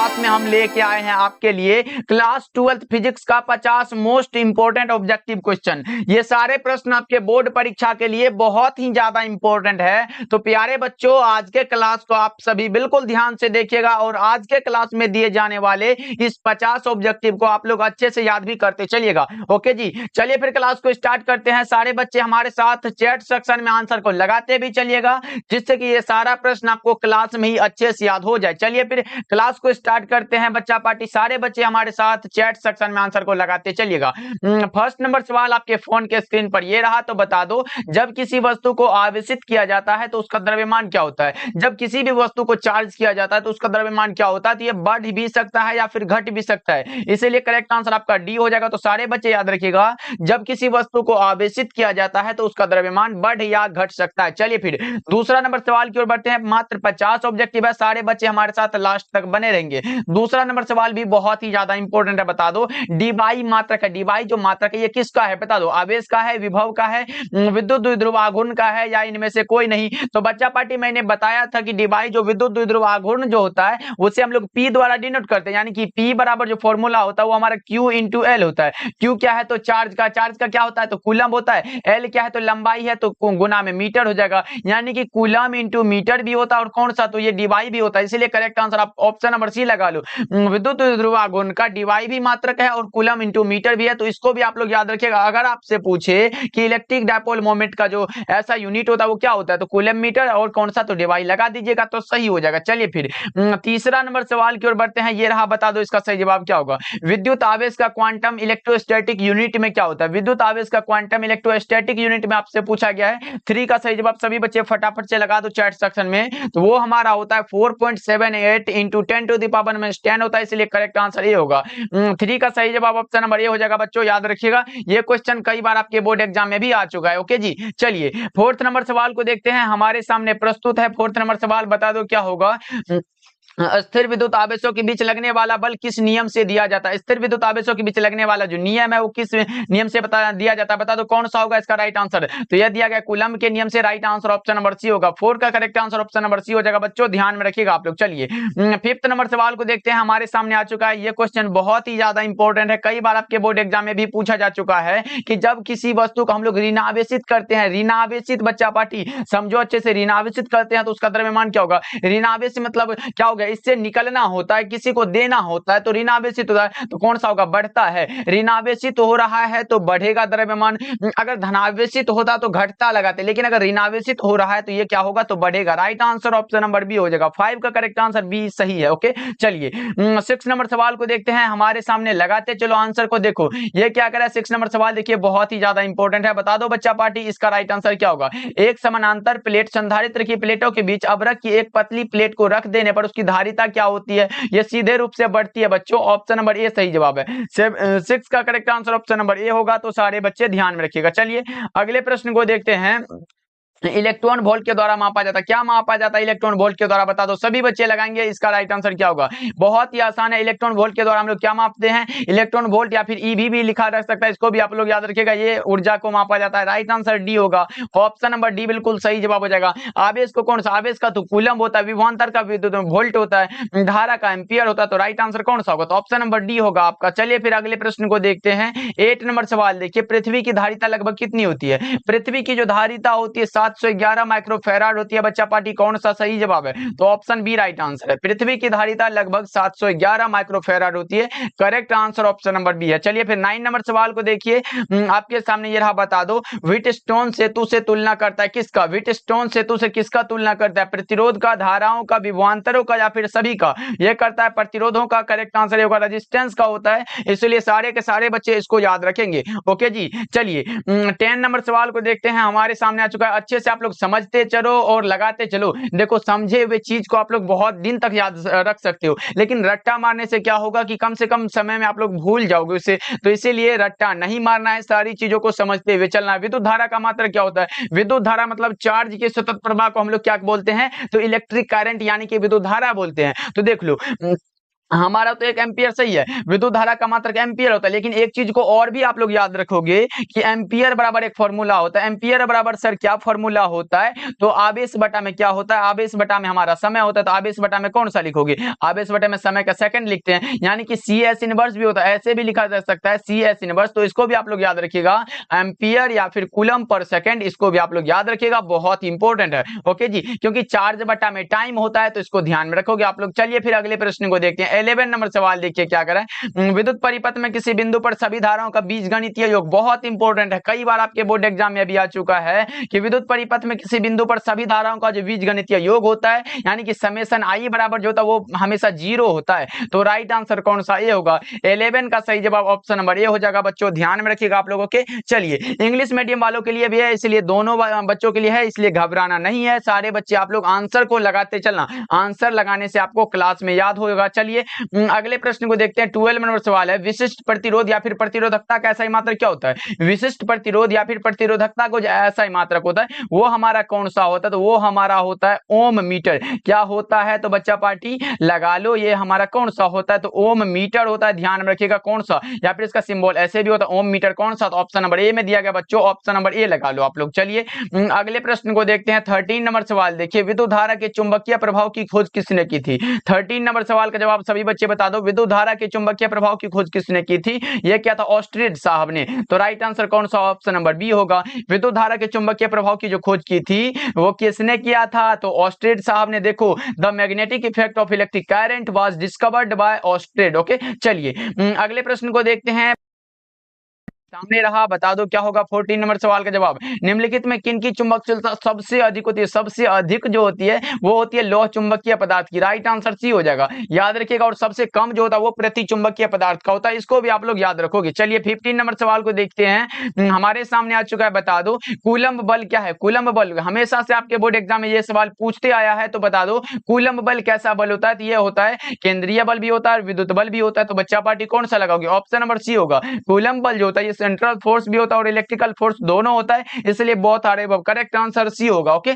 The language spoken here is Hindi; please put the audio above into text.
क्लास में हम लेके आए हैं आपके लिए क्लास 12th फिजिक्स का 50 मोस्ट इंपोर्टेंट ऑब्जेक्टिव क्वेश्चन। ये सारे प्रश्न आपके बोर्ड परीक्षा के लिए बहुत ही ज्यादा इंपॉर्टेंट है। तो प्यारे बच्चों, आज के क्लास को आप सभी बिल्कुल ध्यान से देखिएगा और आज के क्लास में दिए जाने वाले इस 50 ऑब्जेक्टिव को आप लोग अच्छे से याद भी करते चलिएगा। ओके जी, चलिए फिर क्लास को स्टार्ट करते हैं। सारे बच्चे हमारे साथ चैट सेक्शन में आंसर को लगाते भी चलिएगा, जिससे कि ये सारा प्रश्न आपको क्लास में ही अच्छे से याद हो जाए। चलिए फिर क्लास को स्टार्ट करते हैं बच्चा पार्टी। सारे बच्चे हमारे साथ चैट सेक्शन में आंसर को लगाते चलिएगा। फर्स्ट नंबर सवाल आपके फोन के स्क्रीन पर ये रहा, तो बता दो, जब किसी वस्तु को आवेशित किया जाता है तो उसका द्रव्यमान क्या होता है? जब किसी भी वस्तु को चार्ज किया जाता है तो उसका द्रव्यमान क्या होता है? तो ये बढ़ भी सकता है या फिर घट भी सकता है, इसीलिए करेक्ट आंसर आपका डी हो जाएगा। तो सारे बच्चे याद रखिएगा, जब किसी वस्तु को आवेशित किया जाता है तो उसका द्रव्यमान बढ़ या घट सकता है। चलिए फिर दूसरा नंबर सवाल की ओर बढ़ते हैं। मात्र 50 ऑब्जेक्टिव है, सारे बच्चे हमारे साथ लास्ट तक बने रहेंगे। दूसरा नंबर सवाल भी बहुत ही ज्यादा इंपॉर्टेंट है, बता दो डीवाई मात्रक है। डीवाई जो मात्रक है ये किसका है? बता दो, आवेश का है, विभव का है, विद्युत द्विध्रुव आघूर्ण का है, या इनमें से कोई नहीं? तो बच्चा पार्टी मैंने बताया था कि डीवाई जो विद्युत द्विध्रुव आघूर्ण जो होता है उसे हम लोग पी द्वारा डिनोट करते हैं, यानी कि पी बराबर जो फॉर्मूला होता है वो हमारा क्यू इंटू एल होता है। क्यू क्या है? तो चार्ज का क्या होता है? तो कूलम होता है। एल क्या है? तो लंबाई है, तो गुना में मीटर हो जाएगा, यानी कि कूलम इंटू मीटर भी होता है और कौन सा? तो ये डीवाई भी होता है, इसीलिए करेक्ट आंसर आप ऑप्शन नंबर सी लगा लो। विद्युत द्विध्रुव आघूर्ण का डीवाई भी मात्रक है और कूलम इंटू मीटर भी है, तो इसको भी आप लोग याद रखिएगा। अगर आपसे पूछे कि इलेक्ट्रिक डायपोल मोमेंट का जो ऐसा यूनिट होता है वो क्या होता है, तो कूलम मीटर, और कौन सा? तो डीवाई लगा दीजिएगा तो सही हो जाएगा। चलिए फिर तीसरा नंबर सवाल की ओर बढ़ते हैं। ये रहा, बता दो इसका सही जवाब क्या होगा? विद्युत आवेश का क्वांटम इलेक्ट्रोस्टैटिक यूनिट में क्या होता है? विद्युत आवेश का क्वांटम इलेक्ट्रोस्टैटिक यूनिट में आपसे पूछा गया है। 3 का सही जवाब सभी बच्चे फटाफट से लगा दो चैट सेक्शन में। तो वो हमारा होता है 4.78 इंटू 10 टू द पावर -10 होता है, इसलिए करेक्ट आंसर ये होगा। 3 का सही जवाब ऑप्शन नंबर ए हो जाएगा। बच्चों याद रखिएगा, ये क्वेश्चन कई बार आपके बोर्ड एग्जाम में भी आ चुका है। ओके जी, चलिए फोर्थ नंबर सवाल को देखते हैं, हमारे सामने प्रस्तुत है। फोर्थ नंबर सवाल बता दो क्या होगा? स्थिर विद्युत आवेशों के बीच लगने वाला बल किस नियम से दिया जाता है? स्थिर विद्युत आवेशों के बीच लगने वाला जो नियम है वो किस नियम से दिया जाता है? बता दो कौन सा होगा इसका राइट आंसर? तो यह दिया गया कूलम के नियम से। Right answer option number C होगा। 4 का correct answer option number C हो जाएगा। बच्चों ध्यान में रखिएगा आप लोग। चलिए फिफ्थ नंबर सवाल को देखते हैं, हमारे सामने आ चुका है। ये क्वेश्चन बहुत ही ज्यादा इंपॉर्टेंट है, कई बार आपके बोर्ड एग्जाम में भी पूछा जा चुका है कि जब किसी वस्तु को हम लोग ऋणावेशित करते हैं, ऋणावेशित बच्चा पार्टी समझो अच्छे से, ऋणावेशित करते हैं तो उसका द्रव्यमान क्या होगा? ऋणावेश मतलब क्या होगा? इससे निकलना होता है, किसी को देना होता है, तो ऋणावेशित होता है, तो कौन सा होगा? बढ़ता है। ऋणावेशित हो रहा है तो बढ़ेगा द्रव्यमान। अगर धनावेशित होता तो घटता लगाते, लेकिन अगर ऋणावेशित हो रहा है तो ये क्या होगा? तो बढ़ेगा। Right answer option number B हो जाएगा। 5 का करेक्ट आंसर बी सही है। ओके, चलिए 6 नंबर सवाल को देखते हैं, हमारे सामने लगाते चलो आंसर को। देखो ये क्या कर रहा है, 6 नंबर सवाल देखिए बहुत ही ज्यादा इंपॉर्टेंट है। बता दो बच्चा पार्टी इसका राइट आंसर क्या होगा? एक समानांतर प्लेट संधारित्र की प्लेटों के बीच अभ्रक की एक पतली प्लेट को रख देने पर उसकी धारिता क्या होती है? ये सीधे रूप से बढ़ती है। बच्चों ऑप्शन नंबर ए सही जवाब है। 6 का correct answer option number A होगा, तो सारे बच्चे ध्यान में रखिएगा। चलिए अगले प्रश्न को देखते हैं। इलेक्ट्रॉन वोल्ट के द्वारा मापा जाता है, क्या मापा जाता है इलेक्ट्रॉन वोल्ट के द्वारा? बता दो, सभी बच्चे लगाएंगे इसका राइट आंसर क्या होगा? बहुत ही आसान है। इलेक्ट्रॉन वोल्ट के द्वारा हम लोग क्या मापते हैं? इलेक्ट्रॉन वोल्ट या फिर ईवी भी लिखा रह सकता है, इसको भी आप लोग याद रखिएगा। ये ऊर्जा को मापा जाता है। राइट आंसर डी होगा। ऑप्शन नंबर डी बिल्कुल सही जवाब हो जाएगा। आवेश को कौन सा? आवेश का तो कूलम होता है, विभवांतर का विद्युत वोल्ट होता है, धारा का एम्पियर होता है, तो राइट आंसर कौन सा होगा? तो ऑप्शन नंबर डी होगा आपका। चलिए फिर अगले प्रश्न को देखते हैं। 8 नंबर सवाल देखिए, पृथ्वी की धारिता लगभग कितनी होती है? पृथ्वी की जो धारिता होती है 711 माइक्रोफैराड होती है। बच्चा पार्टी कौन सा सही जवाब है? तो ऑप्शन बी राइट आंसर है। पृथ्वी की धारिता लगभग 711 माइक्रोफैराड होती है। Correct answer option number B है। चलिए फिर 9 नंबर सवाल को देखिए, आपके सामने ये रहा। बता दो व्हीटस्टोन सेतु से तुलना करता है किसका? व्हीटस्टोन सेतु से किसका तुलना करता है? प्रतिरोध का, धाराओं का, विभवांतरों का, या फिर सभी का? ये करता है प्रतिरोधों का। करेक्ट आंसर होगा रेजिस्टेंस का होता है, इसलिए सारे के सारे बच्चे इसको याद रखेंगे। ओके जी, चलिए 10 नंबर सवाल को देखते हैं, हमारे सामने आ चुका है। अच्छे से आप लोग समझते चलो और लगाते चलो। देखो समझे हुए चीज को आप लोग बहुत दिन तक याद रख सकते हो, लेकिन रट्टा मारने से क्या होगा कि कम से कम समय में आप लोग भूल जाओगे उसे, तो इसीलिए रट्टा नहीं मारना है, सारी चीजों को समझते हुए चलना है। विद्युत धारा का मात्रा क्या होता है? विद्युत धारा मतलब चार्ज के सतत प्रवाह को हम लोग क्या बोलते हैं? तो इलेक्ट्रिक करंट यानी कि विद्युत धारा बोलते हैं। तो देख लो हमारा तो 1 एम्पियर सही है, विद्युत धारा का मात्रक एम्पियर होता है। लेकिन एक चीज को और भी आप लोग याद रखोगे कि एम्पियर बराबर एक फॉर्मूला होता है। एम्पियर बराबर सर क्या फॉर्मूला होता है? तो आवेश बटा में क्या होता है? आवेश बटा में हमारा समय होता है। तो आवेश बटा में कौन सा लिखोगे? आवेश बटा में समय का सेकंड लिखते हैं, यानी कि CS इनवर्स भी होता है, ऐसे भी लिखा जा सकता है CS इनवर्स। तो इसको भी आप लोग याद रखिएगा, एम्पियर या फिर कूलम पर सेकंड, इसको भी आप लोग याद रखिएगा, बहुत इंपॉर्टेंट है। ओके जी, क्योंकि चार्ज बटा में टाइम होता है, तो इसको ध्यान में रखोगे आप लोग। चलिए फिर अगले प्रश्न को देखते हैं। 11 नंबर सवाल देखिए क्या करें। विद्युत परिपथ में किसी बिंदु पर सभी धाराओं का बीजगणितीय योग, बहुत इंपॉर्टेंट है, कई बार आपके बोर्ड एग्जाम में भी आ चुका है कि विद्युत परिपथ में किसी बिंदु पर सभी धाराओं का जो बीजगणितीय योग होता है, यानी कि समेशन आई बराबर जो होता है वो हमेशा 0 होता है। तो राइट आंसर कौन सा? ए होगा। 11 का सही जवाब ऑप्शन नंबर ए हो जाएगा बच्चों, ध्यान में रखिएगा आप लोगों के। चलिए, इंग्लिश मीडियम वालों के लिए भी है, इसलिए दोनों बच्चों के लिए है, इसलिए घबराना नहीं है। सारे बच्चे आप लोग आंसर को लगाते चलना, आंसर लगाने से आपको क्लास में याद होगा। चलिए अगले प्रश्न को देखते हैं। 12 नंबर सवाल है, विशिष्ट प्रतिरोध या फिर प्रतिरोधकता का ऐसा मात्रक क्या होता है? विशिष्ट प्रतिरोध या फिर प्रतिरोधकता को ऐसा मात्रक होता है, वो हमारा कौन सा होता है? तो वो हमारा होता है ओम मीटर। क्या होता है? तो बच्चा पार्टी लगा लो, ये हमारा कौन सा होता है? तो ओम मीटर होता है, ध्यान में रखिएगा कौन सा, या फिर इसका सिंबल ऐसे भी होता है ओम मीटर। कौन सा? तो ऑप्शन नंबर ए में दिया गया बच्चों, ऑप्शन नंबर ए लगा लो आप लोग। चलिए अगले प्रश्न को देखते हैं। 13 नंबर सवाल देखिए, विद्युत धारा के चुंबकीय प्रभाव की खोज किसने की थी? 13 नंबर सवाल का जवाब सभी बच्चे बता दो। विद्युत धारा के चुंबकीय प्रभाव की खोज किसने की थी? ये क्या था? ऑस्ट्रिड साहब ने। तो राइट आंसर कौन सा? ऑप्शन नंबर बी होगा। विद्युत धारा के चुंबकीय प्रभाव की जो खोज की थी वो किसने किया था? तो ऑस्ट्रिड साहब ने। देखो, the magnetic effect of electric current was discovered by ऑस्ट्रिड। ओके, चलिए अगले प्रश्न को देखते हैं। सामने रहा, बता दो क्या होगा 14 नंबर सवाल का जवाब। निम्नलिखित में किन की चुंबकशीलता सबसे अधिक होती है? सबसे अधिक जो होती है वो होती है लौह चुंबकीय पदार्थ की। राइट आंसर सी हो जाएगा, याद रखिएगा। और सबसे कम जो होता है वो प्रति चुंबकीय पदार्थ का होता है, इसको भी आप लोग याद रखोगे। चलिए 15 नंबर सवाल को देखते हैं। हमारे सामने आ चुका है, बता दो कूलम्ब बल क्या है? कूलम्ब बल हमेशा से आपके बोर्ड एग्जाम में ये सवाल पूछते आया है, तो बता दो कूलम्ब बल कैसा बल होता है? तो ये होता है केंद्रीय बल भी होता है, विद्युत बल भी होता है। तो बच्चा पार्टी कौन सा लगाओगे? ऑप्शन नंबर सी होगा। कूलम्ब बल जो होता है ये सेंट्रल फोर्स भी होता है और इलेक्ट्रिकल फोर्स दोनों होता है, इसलिए बहुत सारे करेक्ट आंसर सी होगा। ओके।